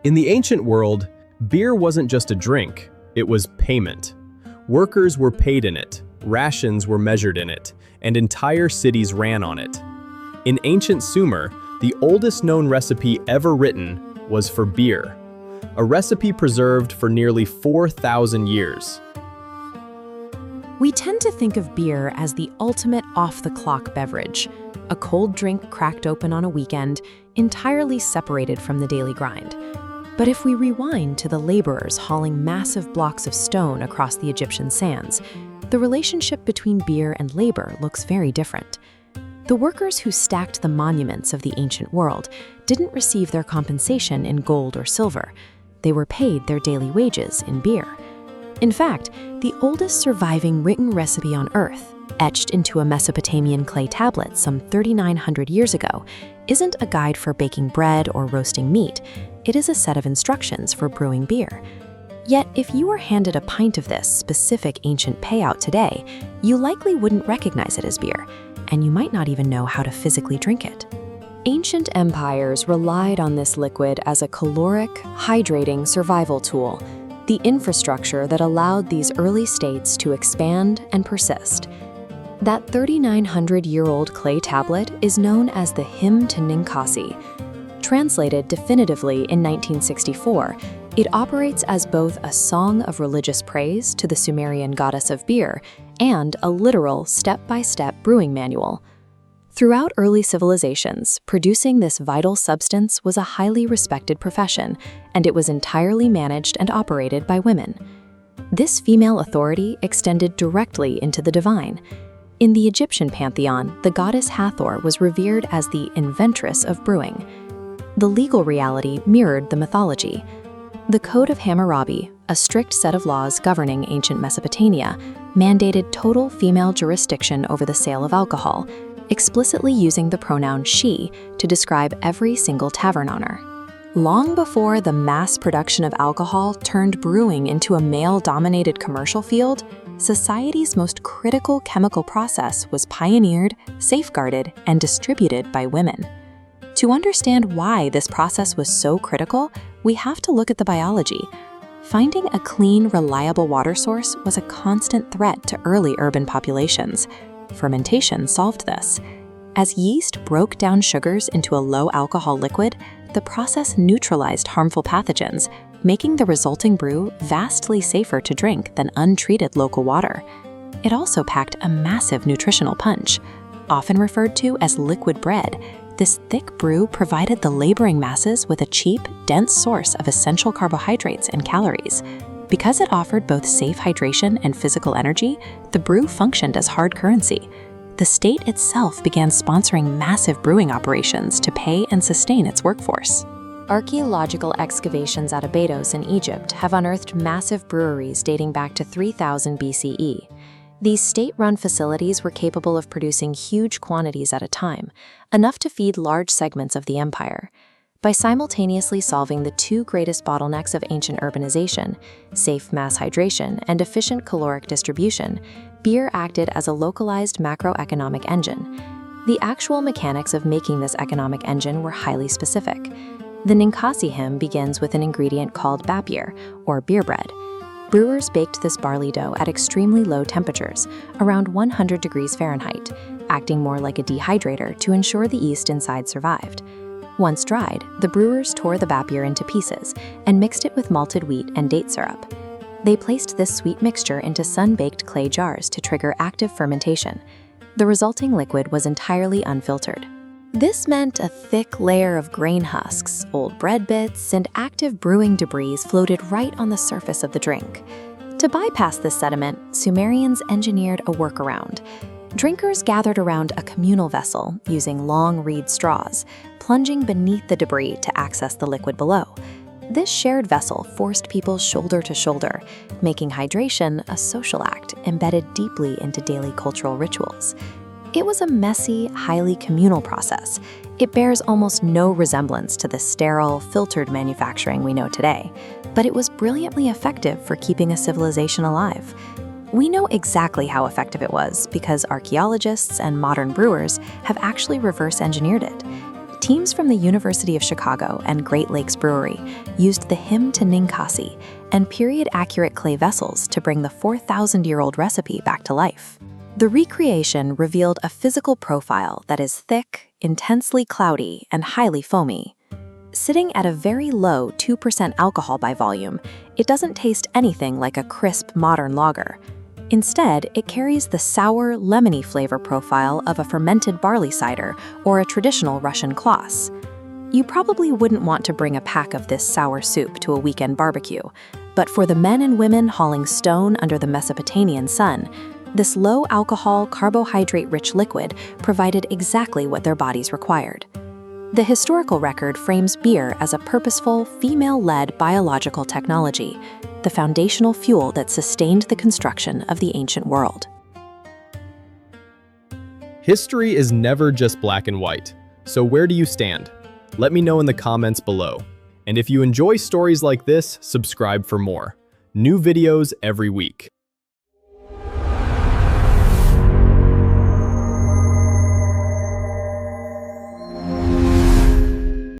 In the ancient world, beer wasn't just a drink, it was payment. Workers were paid in it, rations were measured in it, and entire cities ran on it. In ancient Sumer, the oldest known recipe ever written was for beer, a recipe preserved for nearly 4,000 years. We tend to think of beer as the ultimate off-the-clock beverage, a cold drink cracked open on a weekend, entirely separated from the daily grind. But if we rewind to the laborers hauling massive blocks of stone across the Egyptian sands, the relationship between beer and labor looks very different. The workers who stacked the monuments of the ancient world didn't receive their compensation in gold or silver. They were paid their daily wages in beer. In fact, the oldest surviving written recipe on Earth, etched into a Mesopotamian clay tablet some 3,900 years ago, isn't a guide for baking bread or roasting meat. It is a set of instructions for brewing beer. Yet, if you were handed a pint of this specific ancient payout today, you likely wouldn't recognize it as beer, and you might not even know how to physically drink it. Ancient empires relied on this liquid as a caloric, hydrating survival tool, the infrastructure that allowed these early states to expand and persist. That 3,900-year-old clay tablet is known as the Hymn to Ninkasi. Translated definitively in 1964, it operates as both a song of religious praise to the Sumerian goddess of beer and a literal step-by-step brewing manual. Throughout early civilizations, producing this vital substance was a highly respected profession, and it was entirely managed and operated by women. This female authority extended directly into the divine. In the Egyptian pantheon, the goddess Hathor was revered as the inventress of brewing. The legal reality mirrored the mythology. The Code of Hammurabi, a strict set of laws governing ancient Mesopotamia, mandated total female jurisdiction over the sale of alcohol, explicitly using the pronoun she to describe every single tavern owner. Long before the mass production of alcohol turned brewing into a male-dominated commercial field, society's most critical chemical process was pioneered, safeguarded, and distributed by women. To understand why this process was so critical, we have to look at the biology. Finding a clean, reliable water source was a constant threat to early urban populations. Fermentation solved this. As yeast broke down sugars into a low-alcohol liquid, the process neutralized harmful pathogens, making the resulting brew vastly safer to drink than untreated local water. It also packed a massive nutritional punch. Often referred to as liquid bread, this thick brew provided the laboring masses with a cheap, dense source of essential carbohydrates and calories. Because it offered both safe hydration and physical energy, the brew functioned as hard currency. The state itself began sponsoring massive brewing operations to pay and sustain its workforce. Archaeological excavations at Abydos in Egypt have unearthed massive breweries dating back to 3000 BCE. These state-run facilities were capable of producing huge quantities at a time, enough to feed large segments of the empire. By simultaneously solving the two greatest bottlenecks of ancient urbanization, safe mass hydration and efficient caloric distribution, beer acted as a localized macroeconomic engine. The actual mechanics of making this economic engine were highly specific. The Ninkasi hymn begins with an ingredient called babir, or beer bread. Brewers baked this barley dough at extremely low temperatures, around 100 degrees Fahrenheit, acting more like a dehydrator to ensure the yeast inside survived. Once dried, the brewers tore the babir into pieces and mixed it with malted wheat and date syrup. They placed this sweet mixture into sun-baked clay jars to trigger active fermentation. The resulting liquid was entirely unfiltered. This meant a thick layer of grain husks, old bread bits, and active brewing debris floated right on the surface of the drink. To bypass this sediment, Sumerians engineered a workaround. Drinkers gathered around a communal vessel using long reed straws, plunging beneath the debris to access the liquid below. This shared vessel forced people shoulder to shoulder, making hydration a social act embedded deeply into daily cultural rituals. It was a messy, highly communal process. It bears almost no resemblance to the sterile, filtered manufacturing we know today, but it was brilliantly effective for keeping a civilization alive. We know exactly how effective it was because archaeologists and modern brewers have actually reverse engineered it. teams from the University of Chicago and Great Lakes Brewery used the hymn to Ninkasi and period-accurate clay vessels to bring the 4,000-year-old recipe back to life. The recreation revealed a physical profile that is thick, intensely cloudy, and highly foamy. Sitting at a very low 2% alcohol by volume, it doesn't taste anything like a crisp modern lager. Instead, it carries the sour, lemony flavor profile of a fermented barley cider or a traditional Russian kvass. You probably wouldn't want to bring a pack of this sour soup to a weekend barbecue, but for the men and women hauling stone under the Mesopotamian sun, this low-alcohol, carbohydrate-rich liquid provided exactly what their bodies required. The historical record frames beer as a purposeful, female-led biological technology, the foundational fuel that sustained the construction of the ancient world. History is never just black and white, so where do you stand? Let me know in the comments below. And if you enjoy stories like this, subscribe for more. New videos every week.